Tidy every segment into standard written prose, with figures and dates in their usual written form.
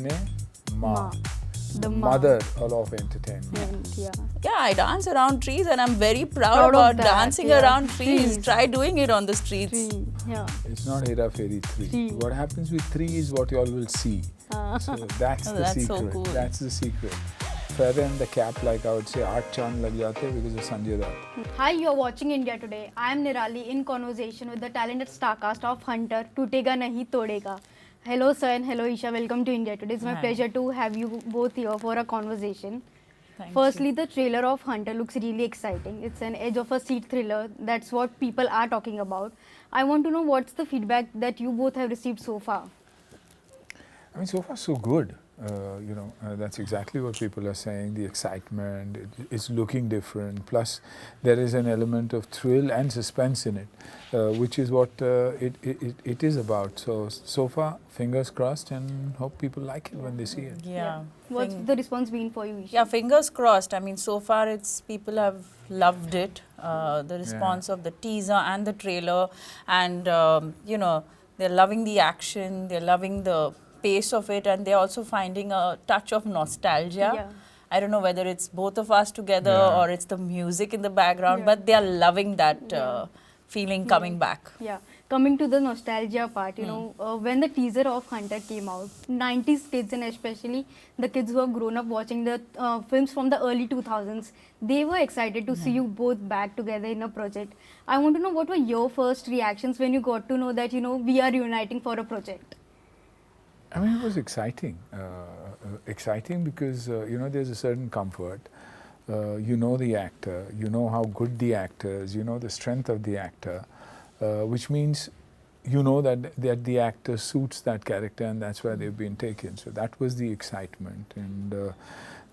Cine Ma, The mother of entertainment. Yeah. Yeah, I dance around trees and I'm very proud about that, dancing yeah. around trees. Trees. Try doing it on the streets. Tree. Yeah. It's not Hera Pheri 3. Three. What happens with 3 is what you all will see. So that's Oh, the that's so secret. cool. That's the secret. Feather and the cap, like I would say, 8 chand lag jate because of Sanjay Dutt. Hi, you're watching India Today. I am Nirali in conversation with the talented starcast of Hunter, Tootega Nahi Todega. Hello, sir, and hello, Esha. Welcome to India Today. It's my Hi. pleasure to have you both here for a conversation. Thank Firstly, you. the trailer of Hunter looks really exciting. It's an edge of a seat thriller. That's what people are talking about. I want to know what's the feedback that you both have received so far. I mean, so far so good. That's exactly what people are saying. The excitement, it's looking different. Plus, there is an element of thrill and suspense in it, which is what it is about. So far, fingers crossed, and hope people like it when they see it. Yeah. What's the response been for you, Esha? Yeah, fingers crossed. I mean, so far it's people have loved it. The response of the teaser and the trailer, and they're loving the action. They're loving the pace of it, and they're also finding a touch of nostalgia. Yeah. I don't know whether it's both of us together Yeah. or it's the music in the background, Yeah. but they are loving that Yeah. feeling coming back. Yeah, coming to the nostalgia part, when the teaser of Hunter came out, 90s kids and especially the kids who have grown up watching the films from the early 2000s, they were excited to see you both back together in a project. I want to know what were your first reactions when you got to know that, we are reuniting for a project? I mean, it was exciting. Exciting because, there's a certain comfort. You know the actor, you know how good the actor is, you know the strength of the actor, which means you know that the actor suits that character, and that's why they've been taken. So that was the excitement. And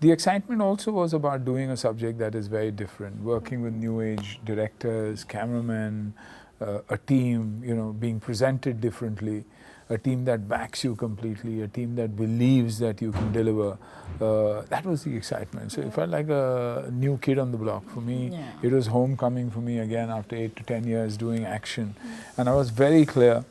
the excitement also was about doing a subject that is very different, working with new age directors, cameramen, a team, being presented differently. A team that backs you completely, a team that believes that you can deliver. That was the excitement. So it felt like a new kid on the block for me. Yeah. It was homecoming for me again after 8 to 10 years doing action. And I was very clear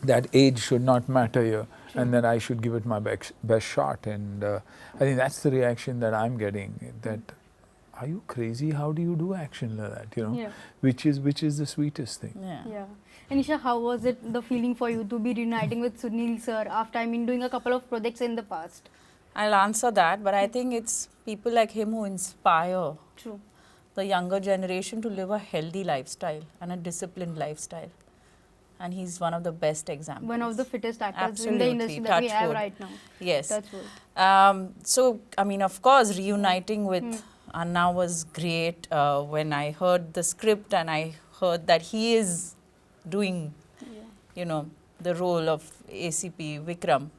that age should not matter here and that I should give it my best shot. And I think that's the reaction that I'm getting, that are you crazy? How do you do action like that? Yeah. Which is the sweetest thing. Yeah. And Isha, how was it, the feeling for you to be reuniting with Suniel sir after, doing a couple of projects in the past? I'll answer that, but I think it's people like him who inspire True. the younger generation to live a healthy lifestyle and a disciplined lifestyle. And he's one of the best examples. One of the fittest actors Absolutely. in the industry that we Touch have wood. right now. Yes. That's good. So, I mean, of course, reuniting with Anna was great. When I heard the script and I heard that he is doing, the role of ACP Vikram,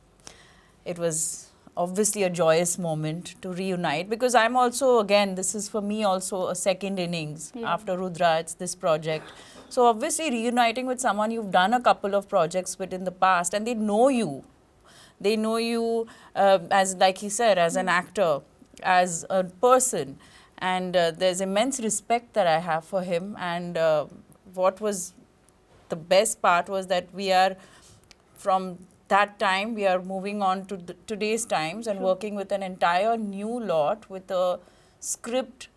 it was obviously a joyous moment to reunite, because I'm also, again, this is for me also a second innings. After Rudra, it's this project. So obviously reuniting with someone you've done a couple of projects with in the past, and they know you. They know you as, like he said, as an actor, as a person. And there's immense respect that I have for him. And what was the best part was that we are, from that time, we are moving on to today's times and working with an entire new lot, with a script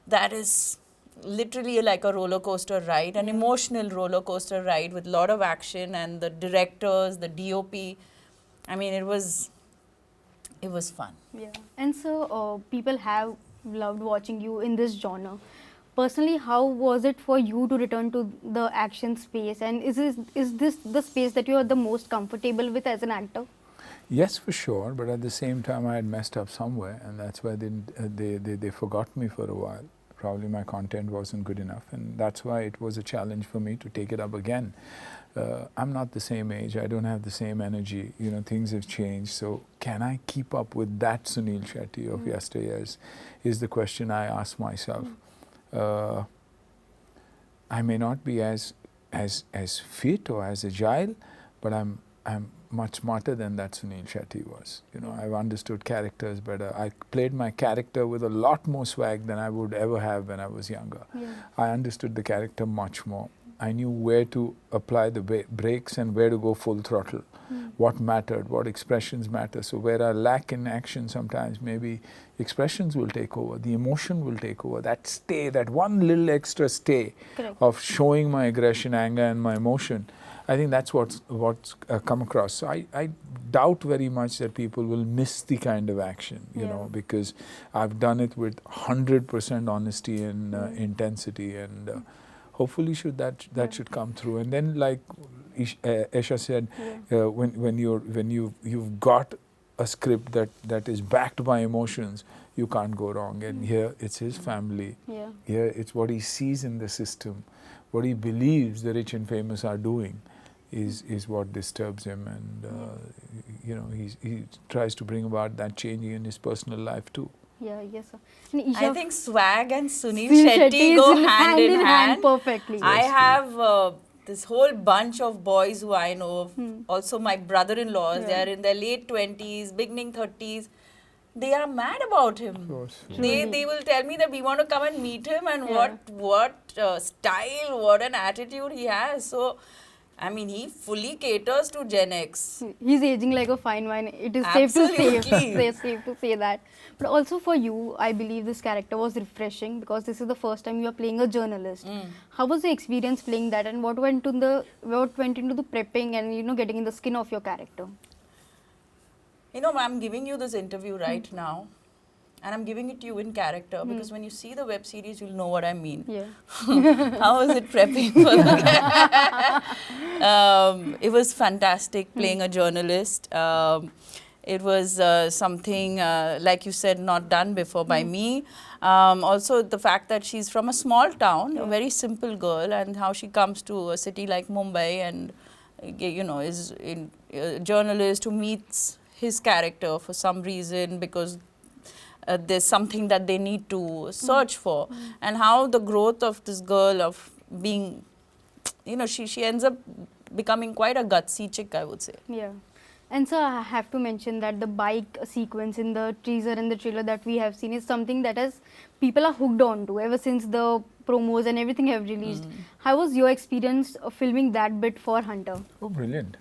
that is literally like a roller coaster ride, an emotional roller coaster ride with a lot of action, and the directors, the DOP. I mean, it was fun. Yeah. And so people have loved watching you in this genre. Personally, how was it for you to return to the action space? And is this the space that you are the most comfortable with as an actor? Yes, for sure. But at the same time, I had messed up somewhere, and that's why they forgot me for a while. Probably my content wasn't good enough, and that's why it was a challenge for me to take it up again. I'm not the same age. I don't have the same energy. Things have changed. So can I keep up with that Suniel Shetty of yesteryears is the question I ask myself. I may not be as fit or as agile, but I'm much smarter than that Suniel Shetty was. I've understood characters better. I played my character with a lot more swag than I would ever have when I was younger. Yeah. I understood the character much more. I knew where to apply the brakes and where to go full throttle. What mattered, what expressions matter. So where I lack in action sometimes, maybe expressions will take over, the emotion will take over. That stay, that one little extra stay Correct. of showing my aggression, anger and my emotion, I think that's what's come across. So I doubt very much that people will miss the kind of action, you know, because I've done it with 100% honesty and intensity, and hopefully that should come through. And then, like Esha said, when you've got a script that is backed by emotions, you can't go wrong. And here it's his family. Here it's what he sees in the system, what he believes the rich and famous are doing, is what disturbs him. And you know, he tries to bring about that change in his personal life too. Yes, sir. And I think swag and Suniel Suniel Shetty go hand in hand perfectly. I have this whole bunch of boys who I know, also my brother-in-laws, they are in their late 20s, beginning 30s. They are mad about him. Of course. They will tell me that we want to come and meet him, and what style, what an attitude he has. So, I mean, he fully caters to Gen X. He's aging like a fine wine. It is Absolutely. safe to say that. But also for you, I believe this character was refreshing because this is the first time you are playing a journalist. How was the experience playing that, and what went into the prepping and, you know, getting in the skin of your character? You know, I'm giving you this interview right now, and I'm giving it to you in character because when you see the web series, you'll know what I mean. How was it prepping for it was fantastic playing a journalist. It was something, like you said, not done before by me. Also, the fact that she's from a small town, a very simple girl, and how she comes to a city like Mumbai and, you know, is a journalist who meets his character for some reason because there's something that they need to search for, and how the growth of this girl of being, you know, she ends up becoming quite a gutsy chick, I would say. And so I have to mention that the bike sequence in the teaser and the trailer that we have seen is something that people are hooked on to ever since the promos and everything have released. How was your experience of filming that bit for Hunter? Oh, brilliant.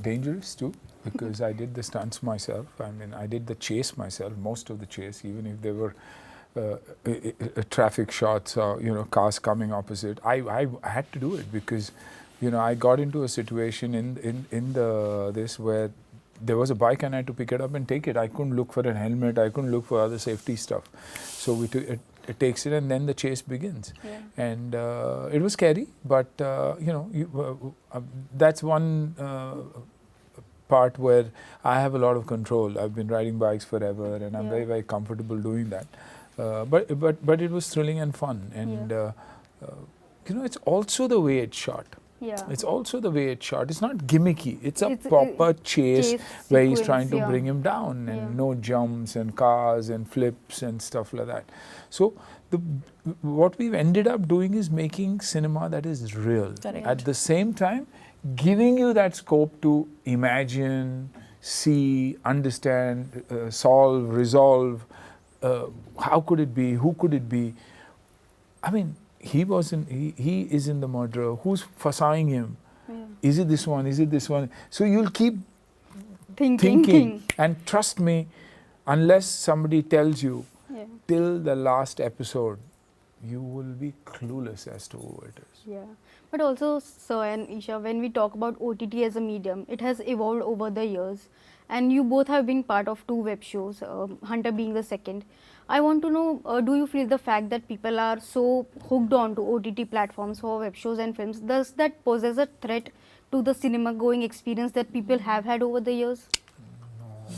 Dangerous too, because I did the stunts myself. I mean, I did the chase myself, most of the chase, even if there were traffic shots or, you know, cars coming opposite. I had to do it because, you know, I got into a situation in this where there was a bike and I had to pick it up and take it. I couldn't look for a helmet. I couldn't look for other safety stuff. So we took it takes it, and then the chase begins. And it was scary, but you know, that's one part where I have a lot of control. I've been riding bikes forever, and I'm very comfortable doing that. But it was thrilling and fun, and you know, it's also the way it's shot. It's also the way it's shot. It's not gimmicky. It's a proper chase where he's trying to bring him down, and no jumps and cars and flips and stuff like that. So what we've ended up doing is making cinema that is real. At the same time, giving you that scope to imagine, see, understand, solve, resolve. How could it be? Who could it be? I mean, he is in the murderer. Who's fussing him? Is it this one? Is it this one? So you'll keep thinking. And trust me, unless somebody tells you till the last episode, you will be clueless as to who it is. But also, Sir and Esha, when we talk about OTT as a medium, it has evolved over the years. And you both have been part of 2 web shows, Hunter being the second. I want to know, do you feel the fact that people are so hooked on to OTT platforms for web shows and films, does that pose as a threat to the cinema-going experience that people have had over the years?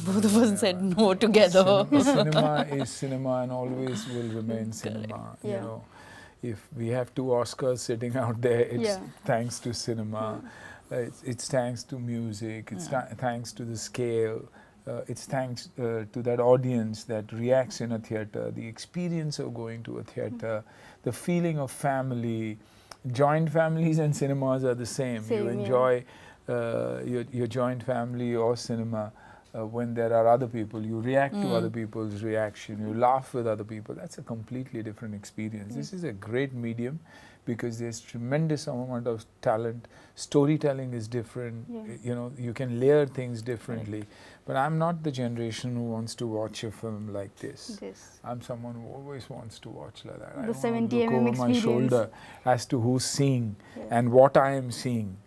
Both of us said no together. Cinema is cinema and always will remain cinema. You know, if we have 2 Oscars sitting out there, it's thanks to cinema. It's thanks to music. It's thanks to the scale. It's thanks to that audience that reacts in a theatre, the experience of going to a theatre, the feeling of family. Joint families and cinemas are the same. You enjoy your joint family or cinema when there are other people. You react to other people's reaction. You laugh with other people. That's a completely different experience. This is a great medium because there's tremendous amount of talent. Storytelling is different. Yeah. You know, you can layer things differently. But I'm not the generation who wants to watch a film like this. I'm someone who always wants to watch like that. I The don't want to 70 look mm over my experience. shoulder as to who's seeing Yeah. and what I am seeing.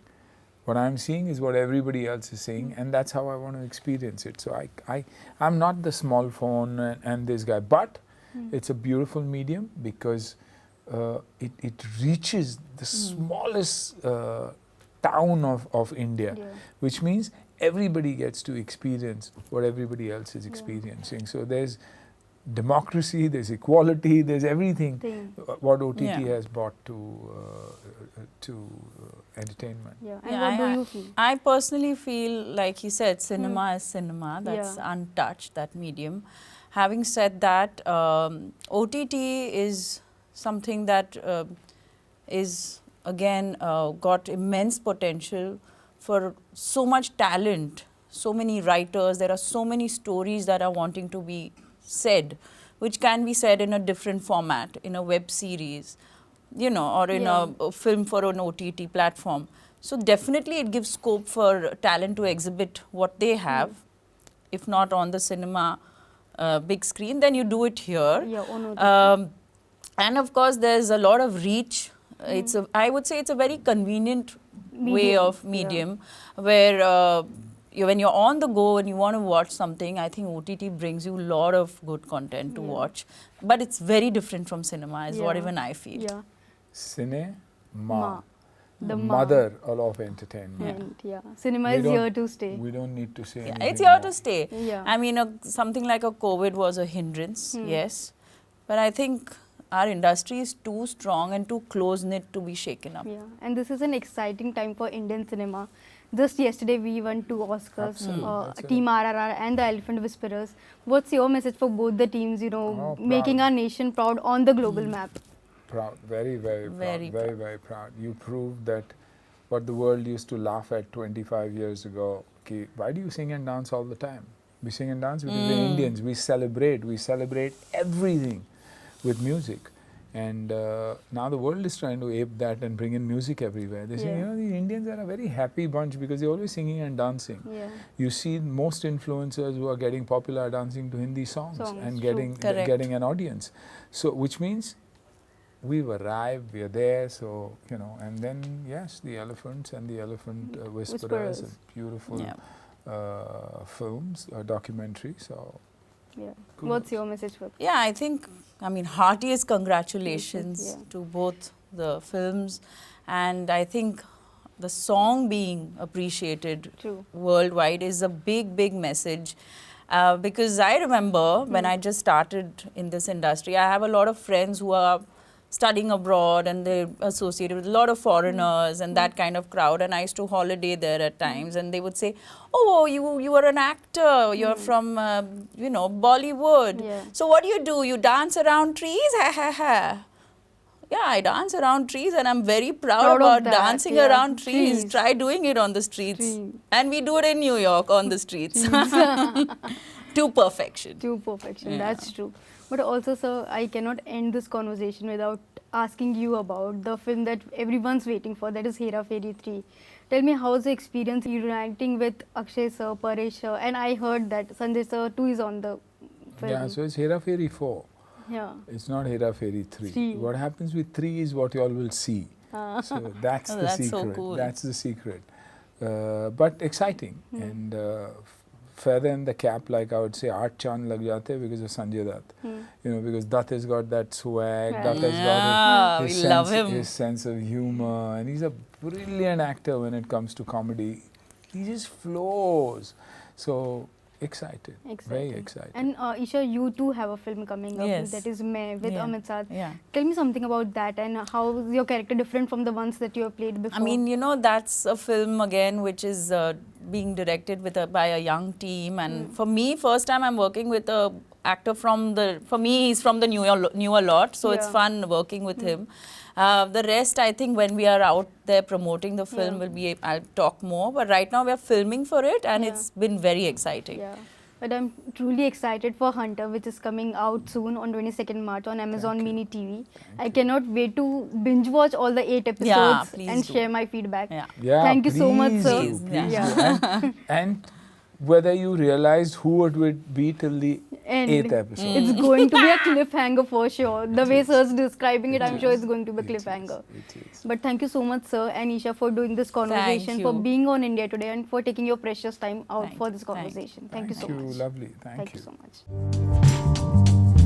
What I'm seeing is what everybody else is seeing, and that's how I want to experience it. So I'm not the small phone and this guy, but it's a beautiful medium because it reaches the smallest town of India, Yeah. which means everybody gets to experience what everybody else is experiencing. So there's democracy, there's equality, there's everything what OTT has brought to entertainment. Yeah. And Yeah, what do you feel? I personally feel, like he said, cinema is cinema. That's untouched, that medium. Having said that, OTT is something that is, again, got immense potential for so much talent, so many writers. There are so many stories that are wanting to be said, which can be said in a different format, in a web series, you know, or in a film for an OTT platform. So definitely it gives scope for talent to exhibit what they have, if not on the cinema big screen, then you do it here. Yeah, on OTT. And of course, there's a lot of reach. I would say it's a very convenient way of medium where when you're on the go and you want to watch something, I think OTT brings you a lot of good content to watch. But it's very different from cinema, is what even I feel. Yeah. Cinema, the mother of entertainment. Cinema is here to stay. We don't need to say anything It's here more. to stay. Yeah. I mean, something like a COVID was a hindrance, yes. But I think our industry is too strong and too close-knit to be shaken up. Yeah, and this is an exciting time for Indian cinema. Just yesterday we won 2 Oscars, Team RRR and The Elephant Whisperers. What's your message for both the teams, you know, making our nation proud on the global map? Proud, very, very proud, Very very, very proud. You proved that what the world used to laugh at 25 years ago. Okay, why do you sing and dance all the time? We sing and dance because we're Indians. We celebrate everything with music. And now the world is trying to ape that and bring in music everywhere. They say, you know, the Indians are a very happy bunch because they're always singing and dancing. Yeah. You see most influencers who are getting popular are dancing to Hindi songs and True. getting an audience. So, which means we've arrived, we're there, so, you know, and then, yes, The Elephants and The Elephant Whisperers, beautiful films, a documentary, so. Yeah. Kudos. What's your message for? Yeah, I think, I mean, heartiest congratulations to both the films. And I think the song being appreciated worldwide is a big, big message. Because I remember when I just started in this industry, I have a lot of friends who are studying abroad and they're associated with a lot of foreigners and that kind of crowd, and I used to holiday there at times, and they would say, oh, you are an actor, you're from you know, Bollywood, so what do? You dance around trees? Ha ha ha. Yeah, I dance around trees and I'm very proud about dancing around trees. Try doing it on the streets. And we do it in New York on the streets. To perfection. To perfection, that's true. But also, sir, I cannot end this conversation without asking you about the film that everyone's waiting for, that is Hera Pheri 3. Tell me, how's the experience uniting with Akshay sir, Paresh sir, and I heard that Sanjay sir too is on the film. Yeah, so it's Hera Pheri 4. Yeah. It's not Hera Pheri 3. What happens with 3 is what you all will see. So that's the secret. So cool. That's the secret. But exciting and feather in the cap, like I would say, Aat Chand lag jate because of Sanjay Dutt. You know, because Dutt has got that swag, Dutt has got his sense of humor, and he's a brilliant actor when it comes to comedy. He just flows. So excited, very excited. And Esha, you too have a film coming up, that is Main with Amit Saad. Tell me something about that and how is your character different from the ones that you have played before? I mean, you know, that's a film again which is being directed with by a young team, and for me, first time I'm working with a actor from for me, he's from the newer lot, so it's fun working with him. The rest, I think, when we are out there promoting the film, I'll talk more. But right now, we are filming for it, and it's been very exciting. But I'm truly excited for Hunter, which is coming out soon on 22nd March on Amazon Thank you. Mini TV. I cannot wait to binge watch all the 8 episodes Yeah, please and do. share my feedback. Yeah. Yeah, Thank you so much, please sir. do, Please, please yeah. do. And whether you realized who it would be till the And 8th episode. it's going to be a cliffhanger for sure. The way sir's describing it, I'm sure it's going to be a It is, cliffhanger. it is. But thank you so much, sir and Isha, for doing this conversation, for you. being on India Today, and for taking your precious time out Thank for you. this Thank you. conversation. Thank you so Thank you, much. lovely. Thank Thank you. you so much.